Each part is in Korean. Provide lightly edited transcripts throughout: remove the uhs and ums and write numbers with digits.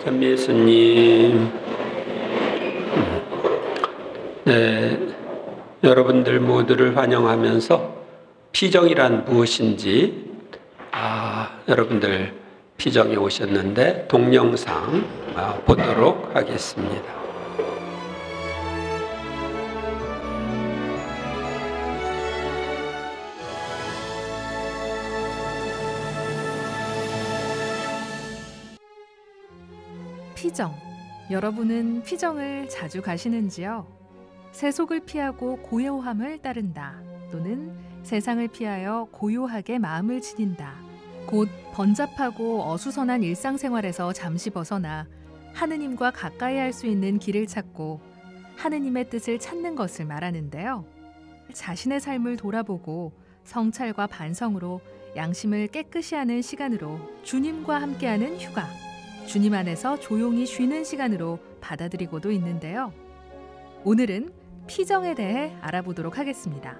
참 예수님. 네, 여러분들 모두를 환영하면서 피정이란 무엇인지 여러분들 피정에 오셨는데 동영상 보도록 하겠습니다. 피정. 여러분은 피정을 자주 가시는지요? 세속을 피하고 고요함을 따른다. 또는 세상을 피하여 고요하게 마음을 지닌다. 곧 번잡하고 어수선한 일상생활에서 잠시 벗어나 하느님과 가까이 할 수 있는 길을 찾고 하느님의 뜻을 찾는 것을 말하는데요. 자신의 삶을 돌아보고 성찰과 반성으로 양심을 깨끗이 하는 시간으로 주님과 함께하는 휴가, 주님 안에서 조용히 쉬는 시간으로 받아들이고도 있는데요. 오늘은 피정에 대해 알아보도록 하겠습니다.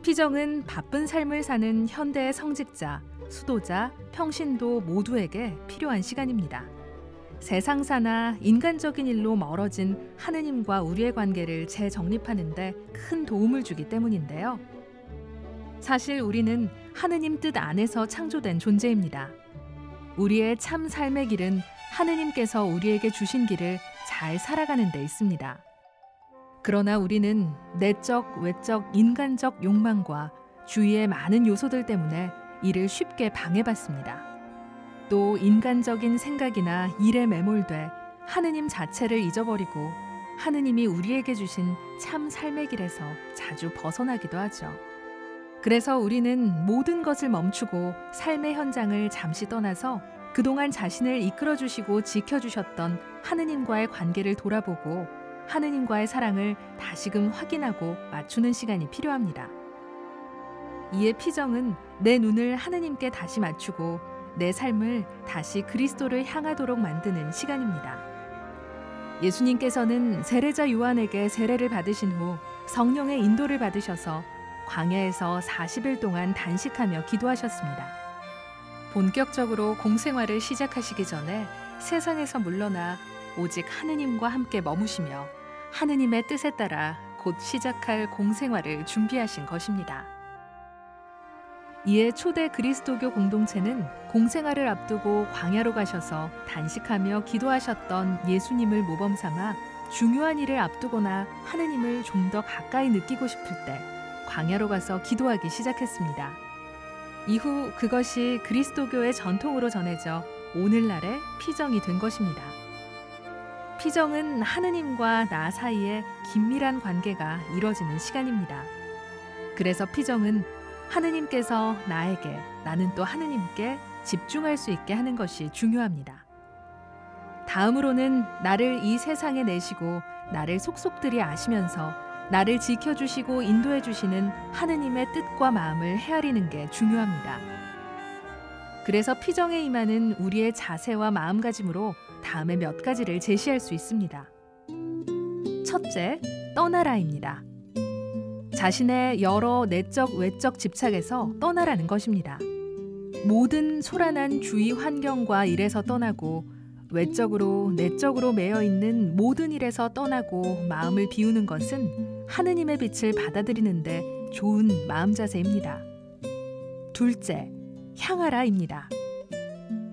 피정은 바쁜 삶을 사는 현대의 성직자, 수도자, 평신도 모두에게 필요한 시간입니다. 세상사나 인간적인 일로 멀어진 하느님과 우리의 관계를 재정립하는 데 큰 도움을 주기 때문인데요. 사실 우리는 하느님 뜻 안에서 창조된 존재입니다. 우리의 참 삶의 길은 하느님께서 우리에게 주신 길을 잘 살아가는 데 있습니다. 그러나 우리는 내적, 외적, 인간적 욕망과 주위의 많은 요소들 때문에 이를 쉽게 방해받습니다. 또 인간적인 생각이나 일에 매몰돼 하느님 자체를 잊어버리고 하느님이 우리에게 주신 참 삶의 길에서 자주 벗어나기도 하죠. 그래서 우리는 모든 것을 멈추고 삶의 현장을 잠시 떠나서 그동안 자신을 이끌어주시고 지켜주셨던 하느님과의 관계를 돌아보고 하느님과의 사랑을 다시금 확인하고 맞추는 시간이 필요합니다. 이에 피정은 내 눈을 하느님께 다시 맞추고 내 삶을 다시 그리스도를 향하도록 만드는 시간입니다. 예수님께서는 세례자 요한에게 세례를 받으신 후 성령의 인도를 받으셔서 광야에서 40일 동안 단식하며 기도하셨습니다. 본격적으로 공생활을 시작하시기 전에 세상에서 물러나 오직 하느님과 함께 머무시며 하느님의 뜻에 따라 곧 시작할 공생활을 준비하신 것입니다. 이에 초대 그리스도교 공동체는 공생활을 앞두고 광야로 가셔서 단식하며 기도하셨던 예수님을 모범 삼아 중요한 일을 앞두거나 하느님을 좀 더 가까이 느끼고 싶을 때 광야로 가서 기도하기 시작했습니다. 이후 그것이 그리스도교의 전통으로 전해져 오늘날의 피정이 된 것입니다. 피정은 하느님과 나 사이에 긴밀한 관계가 이뤄지는 시간입니다. 그래서 피정은 하느님께서 나에게, 나는 또 하느님께 집중할 수 있게 하는 것이 중요합니다. 다음으로는 나를 이 세상에 내시고 나를 속속들이 아시면서 나를 지켜주시고 인도해주시는 하느님의 뜻과 마음을 헤아리는 게 중요합니다. 그래서 피정에 임하는 우리의 자세와 마음가짐으로 다음에 몇 가지를 제시할 수 있습니다. 첫째, 떠나라입니다. 자신의 여러 내적, 외적 집착에서 떠나라는 것입니다. 모든 소란한 주위 환경과 일에서 떠나고 외적으로, 내적으로 매여있는 모든 일에서 떠나고 마음을 비우는 것은 하느님의 빛을 받아들이는데 좋은 마음 자세입니다. 둘째, 향하라입니다.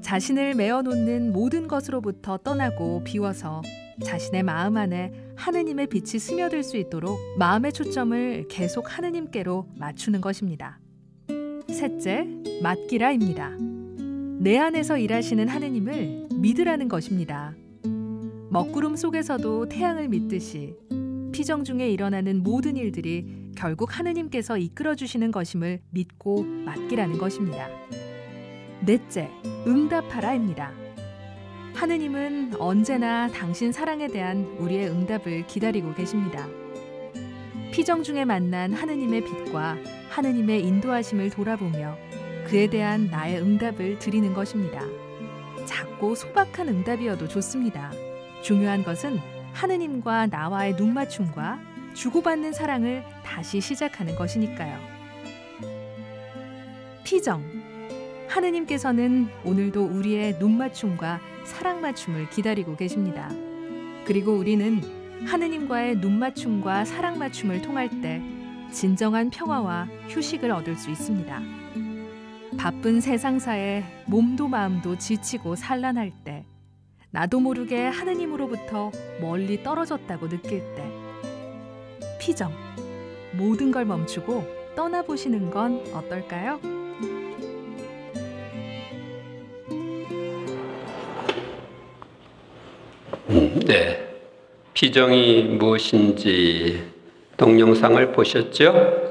자신을 메어놓는 모든 것으로부터 떠나고 비워서 자신의 마음 안에 하느님의 빛이 스며들 수 있도록 마음의 초점을 계속 하느님께로 맞추는 것입니다. 셋째, 맡기라입니다. 내 안에서 일하시는 하느님을 믿으라는 것입니다. 먹구름 속에서도 태양을 믿듯이 피정 중에 일어나는 모든 일들이 결국 하느님께서 이끌어주시는 것임을 믿고 맡기라는 것입니다. 넷째, 응답하라입니다. 하느님은 언제나 당신 사랑에 대한 우리의 응답을 기다리고 계십니다. 피정 중에 만난 하느님의 빛과 하느님의 인도하심을 돌아보며 그에 대한 나의 응답을 드리는 것입니다. 작고 소박한 응답이어도 좋습니다. 중요한 것은 하느님과 나와의 눈맞춤과 주고받는 사랑을 다시 시작하는 것이니까요. 피정. 하느님께서는 오늘도 우리의 눈맞춤과 사랑맞춤을 기다리고 계십니다. 그리고 우리는 하느님과의 눈맞춤과 사랑맞춤을 통할 때 진정한 평화와 휴식을 얻을 수 있습니다. 바쁜 세상사에 몸도 마음도 지치고 산란할 때, 나도 모르게 하느님으로부터 멀리 떨어졌다고 느낄 때, 피정, 모든 걸 멈추고 떠나보시는 건 어떨까요? 네, 피정이 무엇인지 동영상을 보셨죠?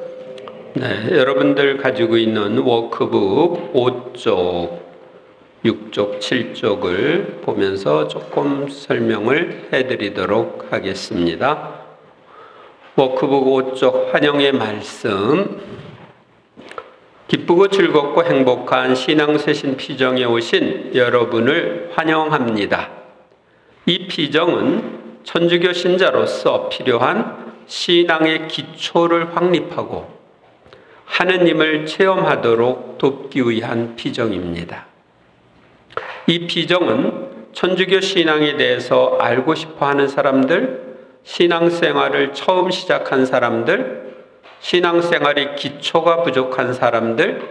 네, 여러분들 가지고 있는 워크북 5쪽, 6쪽, 7쪽을 보면서 조금 설명을 해드리도록 하겠습니다. 워크북 5쪽 환영의 말씀. 기쁘고 즐겁고 행복한 신앙쇄신 피정에 오신 여러분을 환영합니다. 이 피정은 천주교 신자로서 필요한 신앙의 기초를 확립하고 하느님을 체험하도록 돕기 위한 피정입니다. 이 피정은 천주교 신앙에 대해서 알고 싶어 하는 사람들, 신앙생활을 처음 시작한 사람들, 신앙생활의 기초가 부족한 사람들,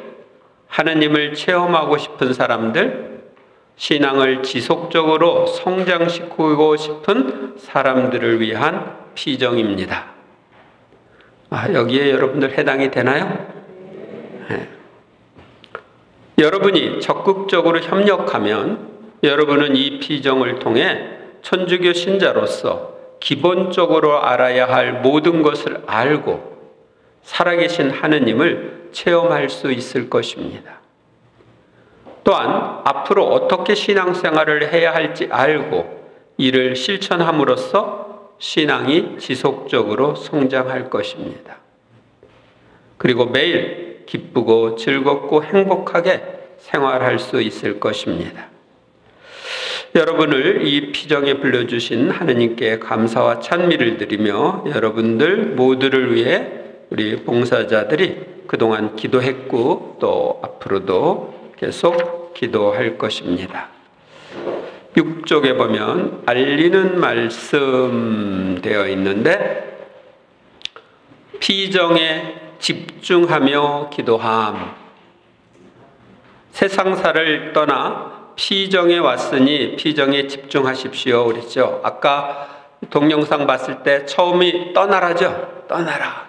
하느님을 체험하고 싶은 사람들, 신앙을 지속적으로 성장시키고 싶은 사람들을 위한 피정입니다. 여기에 여러분들 해당이 되나요? 네. 여러분이 적극적으로 협력하면 여러분은 이 피정을 통해 천주교 신자로서 기본적으로 알아야 할 모든 것을 알고 살아계신 하느님을 체험할 수 있을 것입니다. 또한 앞으로 어떻게 신앙생활을 해야 할지 알고 이를 실천함으로써 신앙이 지속적으로 성장할 것입니다. 그리고 매일 기쁘고 즐겁고 행복하게 생활할 수 있을 것입니다. 여러분을 이 피정에 불러주신 하느님께 감사와 찬미를 드리며 여러분들 모두를 위해 우리 봉사자들이 그동안 기도했고 또 앞으로도 계속 기도할 것입니다. 6쪽에 보면 알리는 말씀 되어 있는데 피정에 집중하며 기도함. 세상사를 떠나 피정에 왔으니 피정에 집중하십시오 그랬죠. 아까 동영상 봤을 때 처음이 떠나라죠. 떠나라.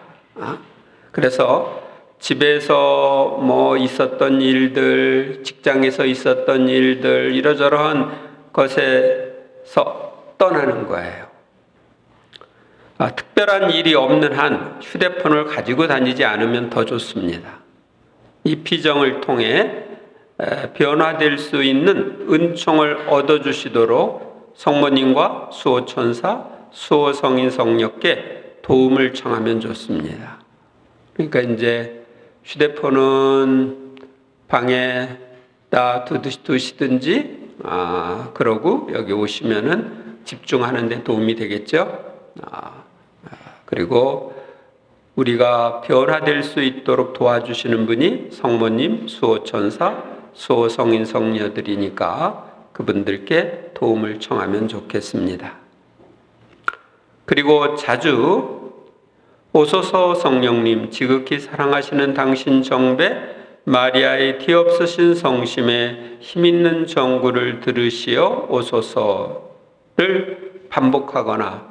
그래서 집에서 뭐 있었던 일들, 직장에서 있었던 일들, 이러저러한 것에서 떠나는 거예요. 특별한 일이 없는 한 휴대폰을 가지고 다니지 않으면 더 좋습니다. 이 피정을 통해 변화될 수 있는 은총을 얻어주시도록 성모님과 수호천사, 수호성인 성령께 도움을 청하면 좋습니다. 그러니까 이제 휴대폰은 방에다 두시든지 그러고 여기 오시면은 집중하는 데 도움이 되겠죠. 그리고 우리가 변화될 수 있도록 도와주시는 분이 성모님, 수호천사, 수호성인 성녀들이니까 그분들께 도움을 청하면 좋겠습니다. 그리고 자주 오소서 성령님, 지극히 사랑하시는 당신 정배 마리아의 뒤없으신 성심에 힘있는 정구를 들으시어 오소서를 반복하거나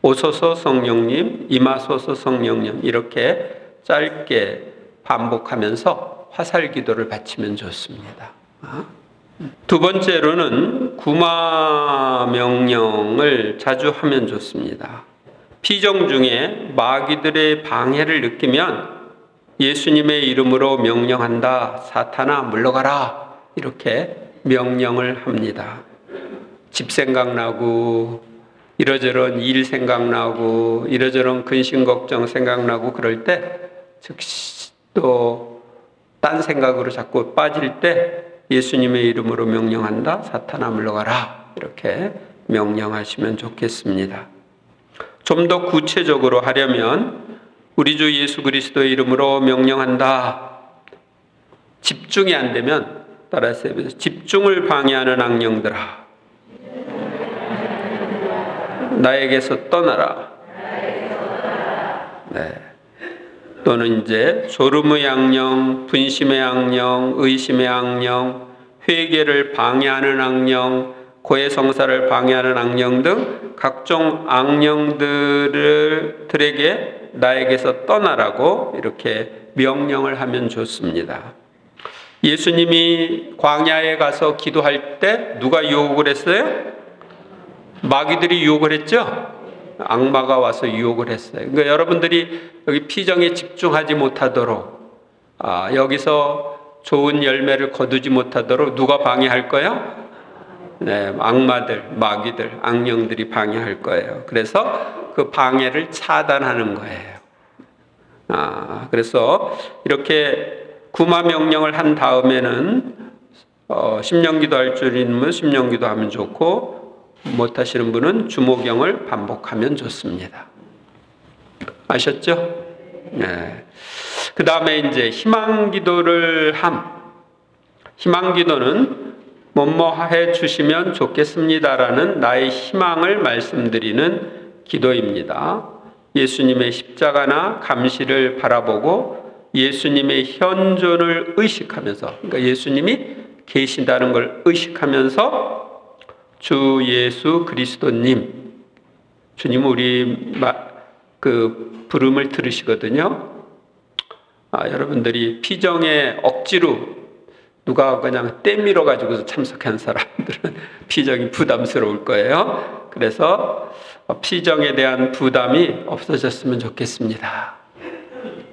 오소서 성령님, 임하소서 성령님 이렇게 짧게 반복하면서 화살 기도를 바치면 좋습니다. 두 번째로는 구마 명령을 자주 하면 좋습니다. 피정 중에 마귀들의 방해를 느끼면 예수님의 이름으로 명령한다. 사탄아 물러가라. 이렇게 명령을 합니다. 집 생각나고 이러저런 일 생각나고 이러저런 근심 걱정 생각나고 그럴 때 즉시 또 딴 생각으로 자꾸 빠질 때 예수님의 이름으로 명령한다. 사탄아 물러가라. 이렇게 명령하시면 좋겠습니다. 좀 더 구체적으로 하려면 우리 주 예수 그리스도의 이름으로 명령한다. 집중이 안 되면 따라서 집중을 방해하는 악령들아, 나에게서 떠나라. 네. 또는 이제 졸음의 악령, 분심의 악령, 의심의 악령, 회개를 방해하는 악령, 고해성사를 방해하는 악령 등 각종 악령들에게 나에게서 떠나라고 이렇게 명령을 하면 좋습니다. 예수님이 광야에 가서 기도할 때 누가 유혹을 했어요? 마귀들이 유혹을 했죠? 악마가 와서 유혹을 했어요. 그러니까 여러분들이 여기 피정에 집중하지 못하도록, 여기서 좋은 열매를 거두지 못하도록 누가 방해할 거예요? 네, 악마들, 마귀들, 악령들이 방해할 거예요. 그래서 그 방해를 차단하는 거예요. 그래서 이렇게 구마 명령을 한 다음에는 심령기도 할 줄 있으면 심령기도 하면 좋고, 못하시는 분은 주모경을 반복하면 좋습니다. 아셨죠? 네. 그 다음에 이제 희망기도를 희망기도는 뭐뭐 해 주시면 좋겠습니다라는 나의 희망을 말씀드리는 기도입니다. 예수님의 십자가나 감시를 바라보고 예수님의 현존을 의식하면서, 그러니까 예수님이 계신다는 걸 의식하면서 주 예수 그리스도님, 주님 우리 그 부름을 들으시거든요. 여러분들이 피정에 억지로 누가 그냥 떼밀어 가지고서 참석한 사람들은 피정이 부담스러울 거예요. 그래서 피정에 대한 부담이 없어졌으면 좋겠습니다.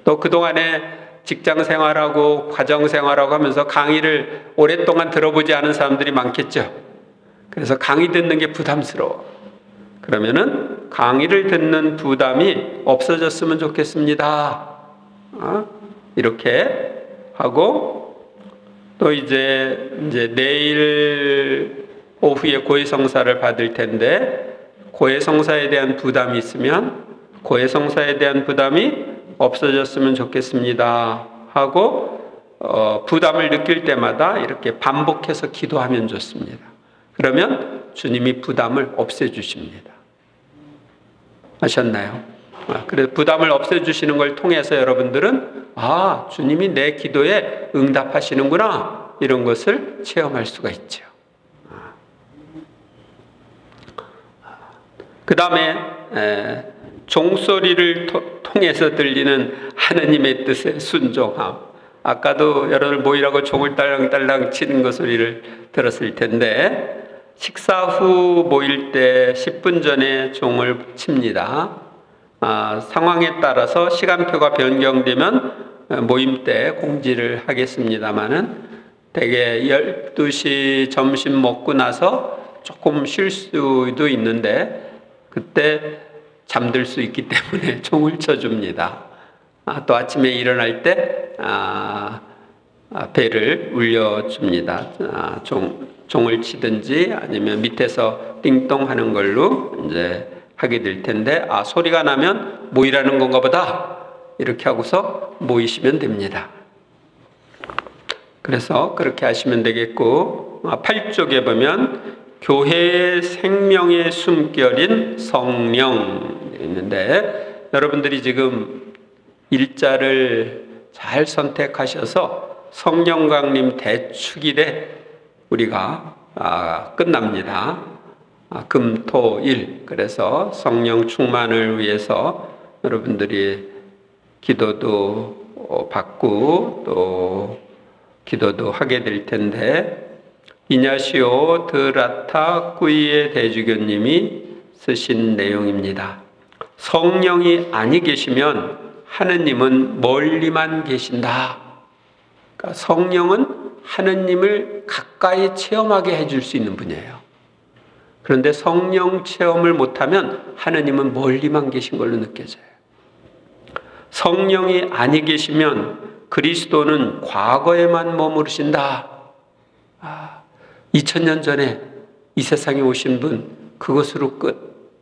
또 그동안에 직장 생활하고 가정 생활하고 하면서 강의를 오랫동안 들어보지 않은 사람들이 많겠죠. 그래서 강의 듣는 게 부담스러워. 그러면은 강의를 듣는 부담이 없어졌으면 좋겠습니다. 이렇게 하고, 또 이제 내일 오후에 고해성사를 받을 텐데, 고해성사에 대한 부담이 있으면 고해성사에 대한 부담이 없어졌으면 좋겠습니다 하고, 부담을 느낄 때마다 이렇게 반복해서 기도하면 좋습니다. 그러면 주님이 부담을 없애주십니다. 아셨나요? 그래서 부담을 없애주시는 걸 통해서 여러분들은 주님이 내 기도에 응답하시는구나, 이런 것을 체험할 수가 있죠. 그 다음에 종소리를 통해서 들리는 하느님의 뜻에 순종함. 아까도 여러분들 모이라고 종을 딸랑딸랑 치는 그 소리를 들었을 텐데, 식사 후 모일 때 10분 전에 종을 칩니다. 상황에 따라서 시간표가 변경되면 모임 때 공지를 하겠습니다마는 대개 12시 점심 먹고 나서 조금 쉴 수도 있는데 그때 잠들 수 있기 때문에 종을 쳐줍니다. 또 아침에 일어날 때 벨을 울려줍니다. 종을 치든지 아니면 밑에서 띵동 하는 걸로 이제 하게 될 텐데, 소리가 나면 모이라는 건가 보다, 이렇게 하고서 모이시면 됩니다. 그래서 그렇게 하시면 되겠고, 8쪽에 보면 교회의 생명의 숨결인 성령 있는데, 여러분들이 지금 일자를 잘 선택하셔서 성령 강림 대축일에 우리가 끝납니다. 금, 토, 일. 그래서 성령 충만을 위해서 여러분들이 기도도 받고 또 기도도 하게 될 텐데, 이냐시오 드라타 꾸이에 대주교님이 쓰신 내용입니다. 성령이 아니 계시면 하느님은 멀리만 계신다. 그러니까 성령은 하느님을 가까이 체험하게 해줄 수 있는 분이에요. 그런데 성령 체험을 못하면 하느님은 멀리만 계신 걸로 느껴져요. 성령이 아니 계시면 그리스도는 과거에만 머무르신다. 2000년 전에 이 세상에 오신 분, 그것으로 끝.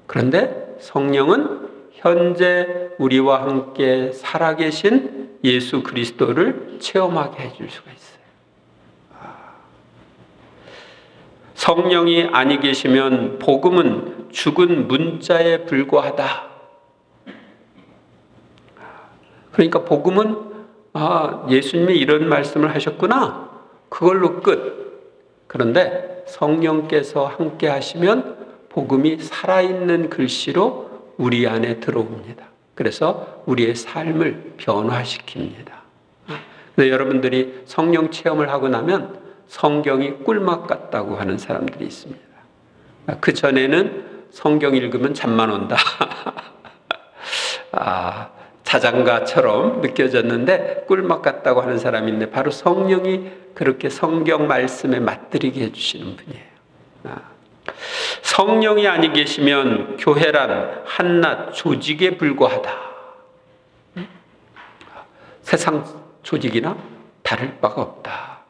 그런데 성령은 현재 우리와 함께 살아계신 예수 그리스도를 체험하게 해줄 수가 있어요. 성령이 아니 계시면 복음은 죽은 문자에 불과하다. 그러니까 복음은 예수님이 이런 말씀을 하셨구나, 그걸로 끝. 그런데 성령께서 함께 하시면 복음이 살아있는 글씨로 우리 안에 들어옵니다. 그래서 우리의 삶을 변화시킵니다. 그래서 여러분들이 성령 체험을 하고 나면 성경이 꿀맛 같다고 하는 사람들이 있습니다. 그 전에는 성경 읽으면 잠만 온다. 자장가처럼 느껴졌는데 꿀맛 같다고 하는 사람이 있는데, 바로 성령이 그렇게 성경 말씀에 맛들이게 해주시는 분이에요. 성령이 아니 계시면 교회란 한낱 조직에 불과하다. 세상 조직이나 다를 바가 없다.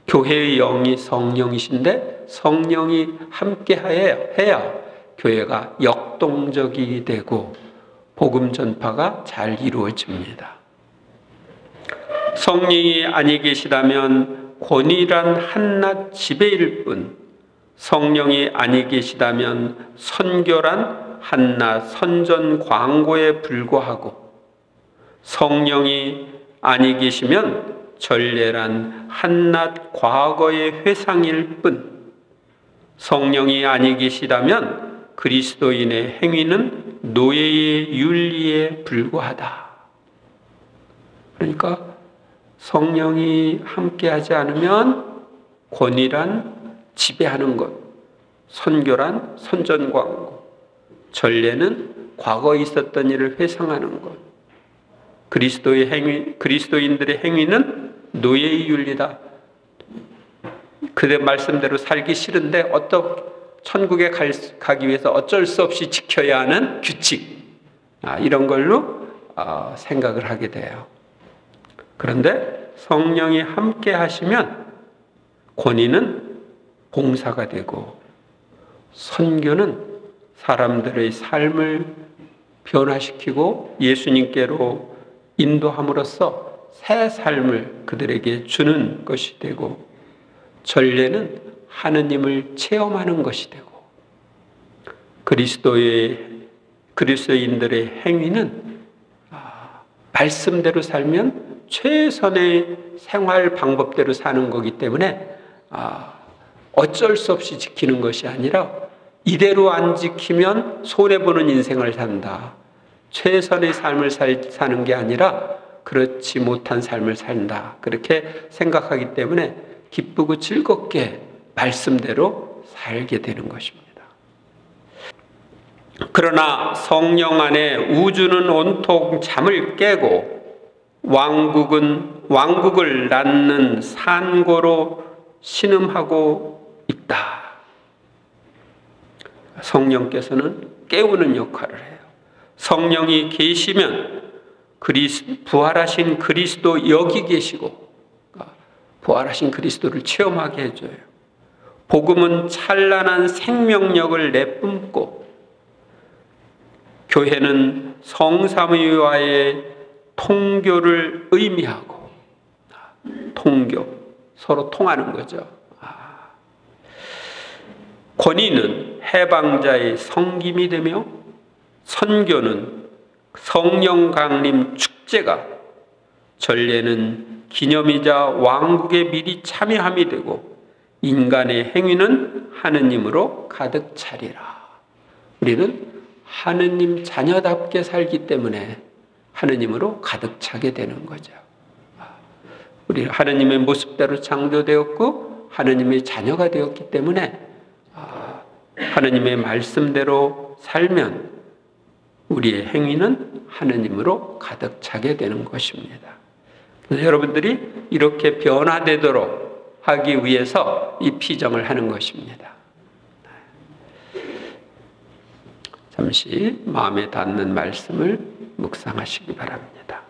교회의 영이 성령이신데 성령이 함께 해야 교회가 역동적이 되고 복음 전파가 잘 이루어집니다. 성령이 아니 계시다면 권위란 한낱 지배일 뿐, 성령이 아니 계시다면 선교란 한낱 선전 광고에 불과하고, 성령이 아니 계시면 전례란 한낱 과거의 회상일 뿐, 성령이 아니 계시다면 그리스도인의 행위는 노예의 윤리에 불과하다. 그러니까 성령이 함께하지 않으면 권위란 지배하는 것, 선교란 선전광고, 전례는 과거에 있었던 일을 회상하는 것, 그리스도인들의 행위는 노예의 윤리다. 그대 말씀대로 살기 싫은데 천국에 가기 위해서 어쩔 수 없이 지켜야 하는 규칙, 이런 걸로 생각을 하게 돼요. 그런데 성령이 함께 하시면 권위는 봉사가 되고, 선교는 사람들의 삶을 변화시키고 예수님께로 인도함으로써 새 삶을 그들에게 주는 것이 되고, 전례는 하느님을 체험하는 것이 되고, 그리스도인들의 행위는 말씀대로 살면 최선의 생활 방법대로 사는 거기 때문에 어쩔 수 없이 지키는 것이 아니라 이대로 안 지키면 손해보는 인생을 산다. 최선의 삶을 사는 게 아니라 그렇지 못한 삶을 산다. 그렇게 생각하기 때문에 기쁘고 즐겁게 말씀대로 살게 되는 것입니다. 그러나 성령 안에 우주는 온통 잠을 깨고 왕국을 낳는 산고로 신음하고 있다. 성령께서는 깨우는 역할을 해요. 성령이 계시면 부활하신 그리스도 여기 계시고, 부활하신 그리스도를 체험하게 해줘요. 복음은 찬란한 생명력을 내뿜고, 교회는 성삼위와의 통교를 의미하고, 통교, 서로 통하는 거죠. 권위는 해방자의 섬김이 되며, 선교는 성령 강림 축제가, 전례는 기념이자 왕국에 미리 참여함이 되고, 인간의 행위는 하느님으로 가득 차리라. 우리는 하느님 자녀답게 살기 때문에 하느님으로 가득 차게 되는 거죠. 우리 하느님의 모습대로 창조되었고 하느님의 자녀가 되었기 때문에 하느님의 말씀대로 살면 우리의 행위는 하느님으로 가득 차게 되는 것입니다. 그래서 여러분들이 이렇게 변화되도록 하기 위해서 이 피정을 하는 것입니다. 잠시 마음에 닿는 말씀을 묵상하시기 바랍니다.